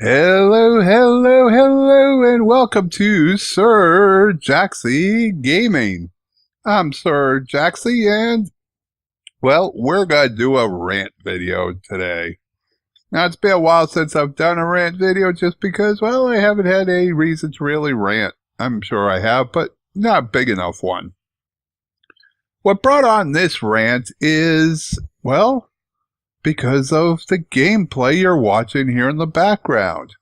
Hello, hello, hello, and welcome to Sir Jaxxy Gaming. I'm Sir Jaxxy, and, well, we're going to do a rant video today. Now, it's been a while since I've done a rant video just because, well, I haven't had a reason to really rant. I'm sure I have, but not a big enough one. What brought on this rant is, well, because of the gameplay you're watching here in the background.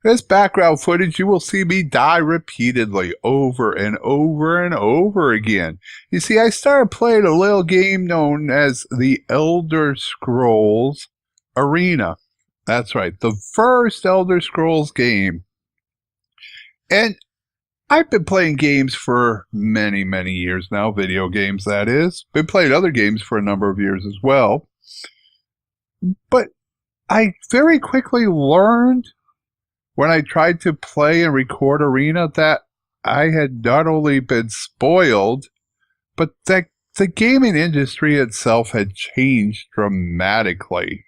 This background footage, you will see me die repeatedly over and over and over again. You see, I started playing a little game known as the Elder Scrolls Arena. That's right, the first Elder Scrolls game. And I've been playing games for many, many years now, video games that is. Been playing other games for a number of years as well. But I very quickly learned when I tried to play and record Arena that I had not only been spoiled, but that the gaming industry itself had changed dramatically.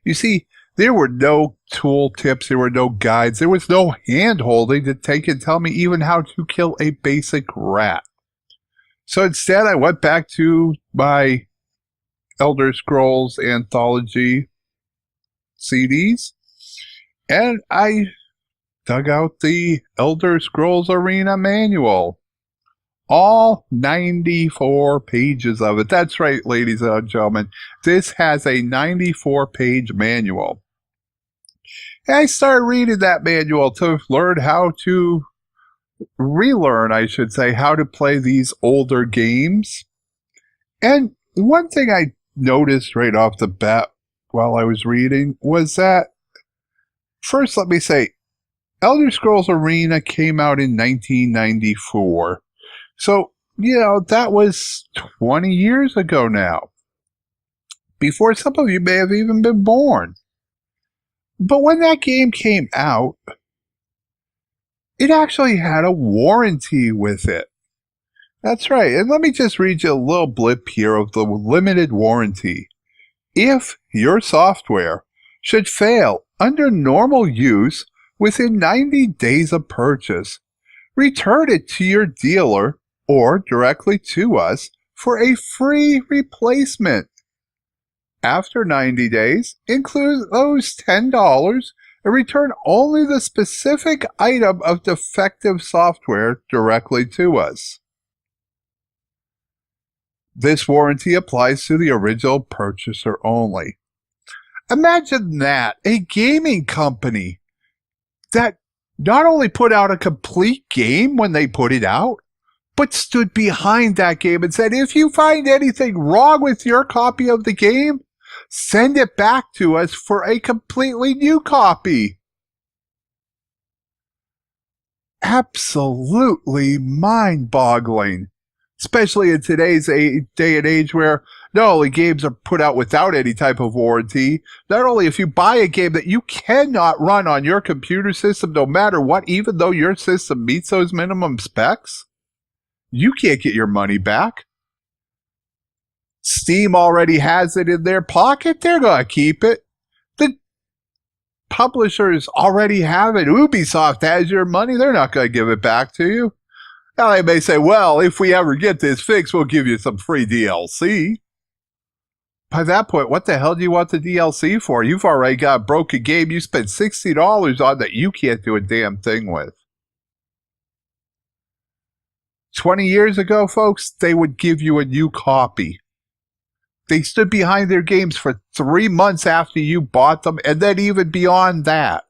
You see, there were no tool tips, there were no guides, there was no hand-holding to take and tell me even how to kill a basic rat. So instead, I went back to my Elder Scrolls Anthology CDs, and I dug out the Elder Scrolls Arena manual. All 94 pages of it. That's right, ladies and gentlemen. This has a 94-page manual. And I started reading that manual to learn how to relearn, I should say, how to play these older games. And one thing I noticed right off the bat while I was reading was that, first let me say, Elder Scrolls Arena came out in 1994. So, that was 20 years ago now. Before some of you may have even been born. But when that game came out, it actually had a warranty with it. That's right, and let me just read you a little blip here of the limited warranty. If your software should fail under normal use within 90 days of purchase, return it to your dealer or directly to us for a free replacement. After 90 days, include those $10 and return only the specific item of defective software directly to us. This warranty applies to the original purchaser only. Imagine that, a gaming company that not only put out a complete game when they put it out, but stood behind that game and said, if you find anything wrong with your copy of the game, send it back to us for a completely new copy. Absolutely mind-boggling. Especially in today's day and age where not only games are put out without any type of warranty, not only if you buy a game that you cannot run on your computer system no matter what, even though your system meets those minimum specs, you can't get your money back. Steam already has it in their pocket. They're going to keep it. The publishers already have it. Ubisoft has your money. They're not going to give it back to you. Now they may say, well, if we ever get this fixed, we'll give you some free DLC. By that point, what the hell do you want the DLC for? You've already got a broken game you spent $60 on that you can't do a damn thing with. 20 years ago, folks, they would give you a new copy. They stood behind their games for 3 months after you bought them, and then even beyond that.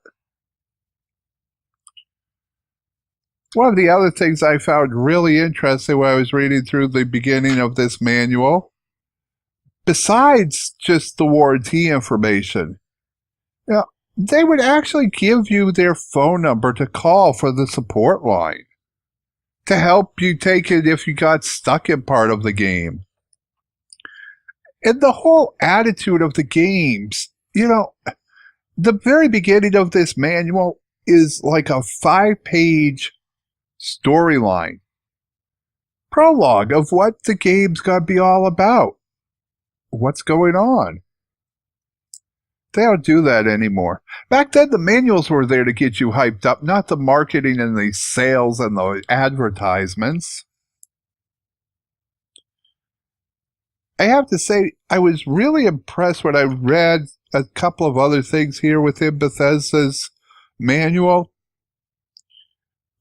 One of the other things I found really interesting when I was reading through the beginning of this manual, besides just the warranty information, they would actually give you their phone number to call for the support line to help you take it if you got stuck in part of the game. And the whole attitude of the games, the very beginning of this manual is like a 5-page storyline, prologue of what the game's going to be all about, what's going on. They don't do that anymore. Back then, the manuals were there to get you hyped up, not the marketing and the sales and the advertisements. I have to say, I was really impressed when I read a couple of other things here within Bethesda's manual.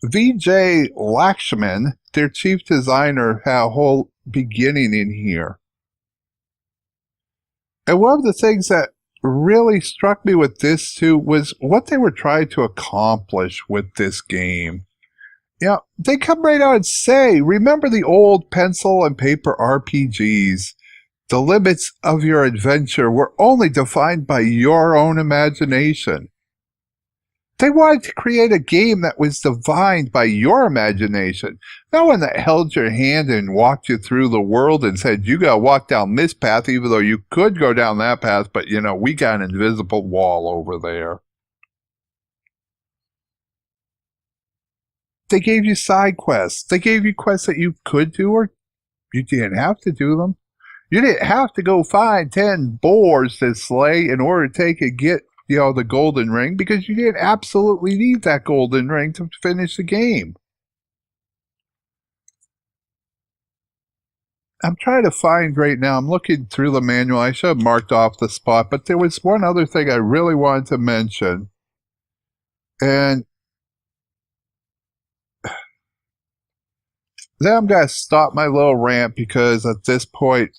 VJ Lakshman, their chief designer, had a whole beginning in here. And one of the things that really struck me with this too was what they were trying to accomplish with this game. Yeah, they come right out and say, remember the old pencil and paper RPGs. The limits of your adventure were only defined by your own imagination. They wanted to create a game that was defined by your imagination. No one that held your hand and walked you through the world and said, you gotta walk down this path, even though you could go down that path, but we got an invisible wall over there. They gave you side quests. They gave you quests that you could do or you didn't have to do them. You didn't have to go find 10 boars to slay in order to take and get, the golden ring, because you didn't absolutely need that golden ring to finish the game. I'm trying to find right now, I'm looking through the manual. I should have marked off the spot, but there was one other thing I really wanted to mention. And then I'm going to stop my little rant because at this point,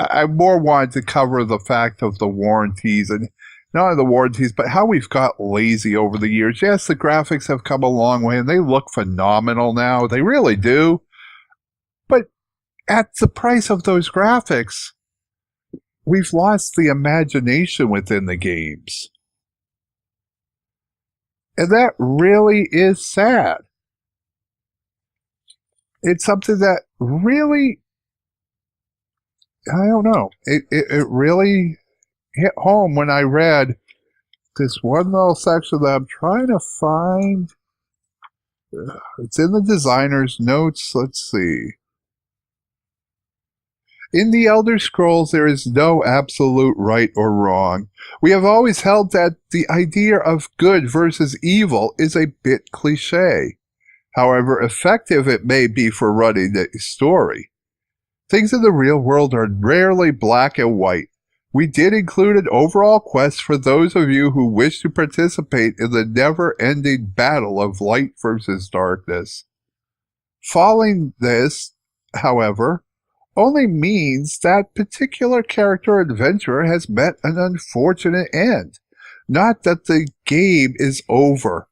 I more wanted to cover the fact of the warranties, and not only the warranties, but how we've got lazy over the years. Yes, the graphics have come a long way, and they look phenomenal now. They really do. But at the price of those graphics, we've lost the imagination within the games. And that really is sad. It's something that really, I don't know, it really hit home when I read this one little section that I'm trying to find. It's in the designer's notes. Let's see. In the Elder Scrolls, there is no absolute right or wrong. We have always held that the idea of good versus evil is a bit cliché, however effective it may be for running the story. Things in the real world are rarely black and white. We did include an overall quest for those of you who wish to participate in the never-ending battle of light versus darkness. Following this, however, only means that particular character adventurer has met an unfortunate end, not that the game is over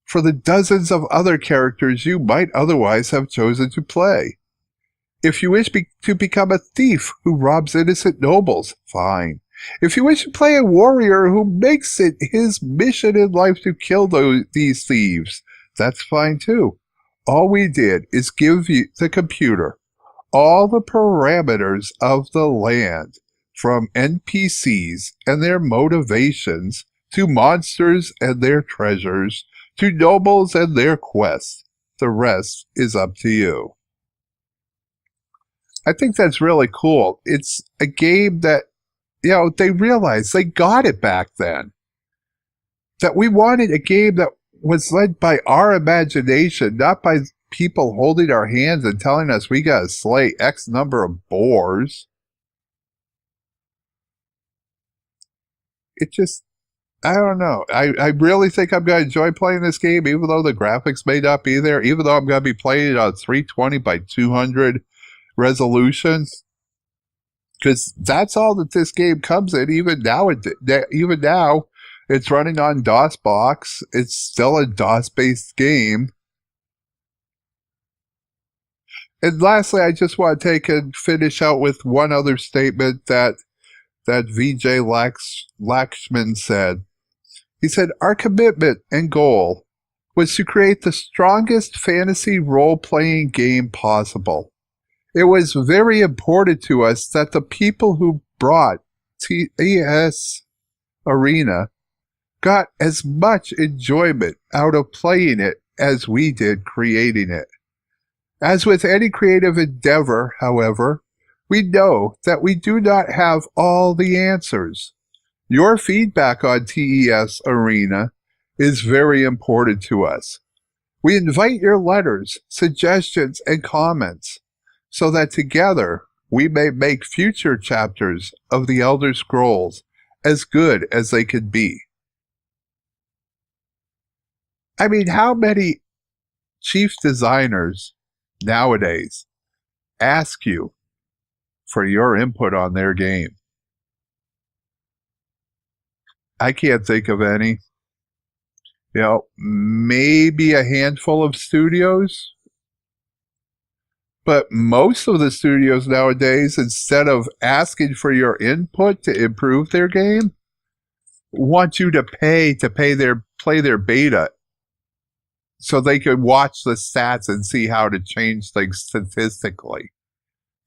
for the dozens of other characters you might otherwise have chosen to play. If you wish to become a thief who robs innocent nobles, fine. If you wish to play a warrior who makes it his mission in life to kill these thieves, that's fine too. All we did is give you the computer all the parameters of the land, from NPCs and their motivations, to monsters and their treasures, to nobles and their quests. The rest is up to you. I think that's really cool. It's a game that, they realized they got it back then. That we wanted a game that was led by our imagination, not by people holding our hands and telling us we gotta slay X number of boars. It just, I don't know. I really think I'm going to enjoy playing this game, even though the graphics may not be there, even though I'm going to be playing it on 320 by 200 resolution, because that's all that this game comes in. Even now, it's running on DOSBox. It's still a DOS-based game. And lastly, I just want to take and finish out with one other statement that VJ Lakshman said. He said, our commitment and goal was to create the strongest fantasy role-playing game possible. It was very important to us that the people who brought TS Arena got as much enjoyment out of playing it as we did creating it. As with any creative endeavor, however, we know that we do not have all the answers. Your feedback on TES Arena is very important to us. We invite your letters, suggestions, and comments so that together we may make future chapters of the Elder Scrolls as good as they could be. I mean, how many chief designers nowadays ask you for your input on their game? I can't think of any. You know, maybe a handful of studios. But most of the studios nowadays, instead of asking for your input to improve their game, want you to play their beta so they can watch the stats and see how to change things statistically.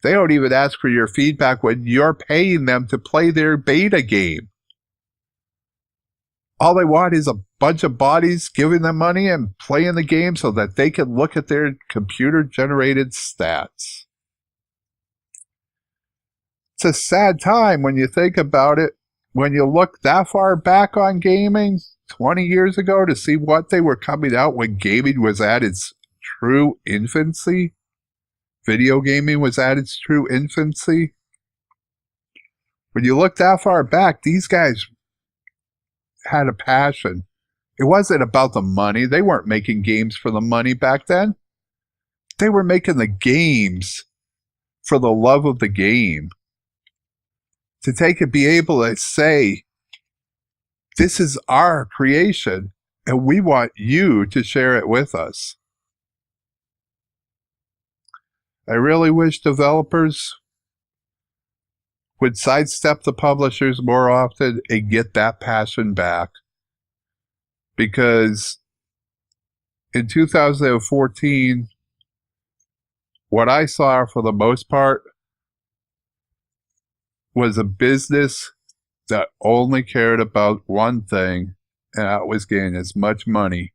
They don't even ask for your feedback when you're paying them to play their beta game. All they want is a bunch of bodies giving them money and playing the game so that they can look at their computer-generated stats. It's a sad time when you think about it. When you look that far back on gaming, 20 years ago, to see what they were coming out when gaming was at its true infancy. Video gaming was at its true infancy. When you look that far back, these guys had a passion. It wasn't about the money. They weren't making games for the money back then. They were making the games for the love of the game. To take and be able to say, this is our creation, and we want you to share it with us. I really wish developers would sidestep the publishers more often and get that passion back. Because in 2014, what I saw for the most part was a business that only cared about one thing, and that was getting as much money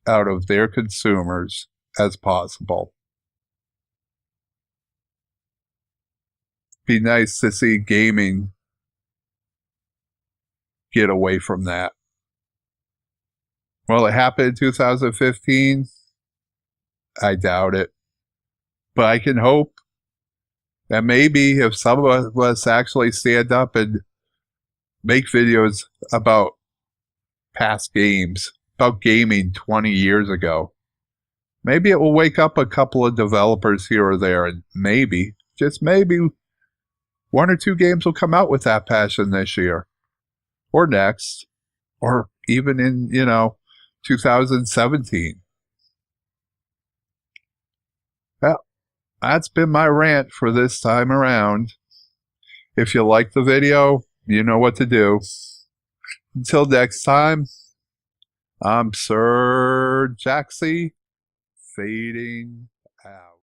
out of their consumers as possible. Be nice to see gaming get away from that. Will it happen in 2015? I doubt it. But I can hope that maybe if some of us actually stand up and make videos about past games, about gaming 20 years ago, maybe it will wake up a couple of developers here or there, and maybe, just maybe, one or two games will come out with that passion this year, or next, or even in, 2017. Well, that's been my rant for this time around. If you like the video, you know what to do. Until next time, I'm Sir Jaxxy, fading out.